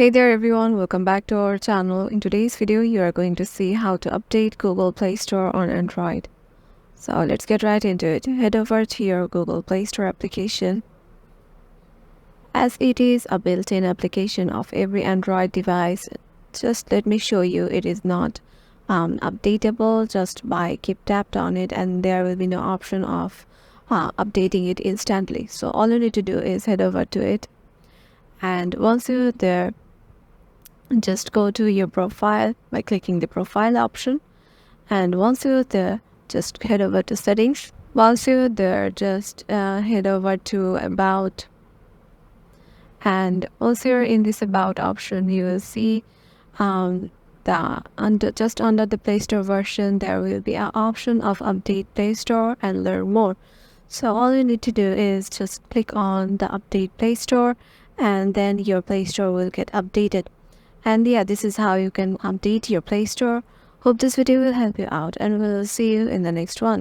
Hey there everyone, welcome back to our channel. In today's video, you are going to see how to update Google Play Store on Android. So let's get right into it. Head over to your Google Play Store application. As it is a built-in application of every Android device, just let me show you it is not updatable just by keep tapped on it, and there will be no option of updating it instantly. So all you need to do is head over to it, and once you're there, just go to your profile by clicking the profile option, and once you're there, just head over to settings. Once you're there, just head over to about, and once you're in this about option, you will see just under the Play Store version, there will be an option of update Play Store and learn more. So all you need to do is just click on the update Play Store, and then your Play Store will get updated. And yeah, this is how you can update your Play Store. Hope this video will help you out, and we'll see you in the next one.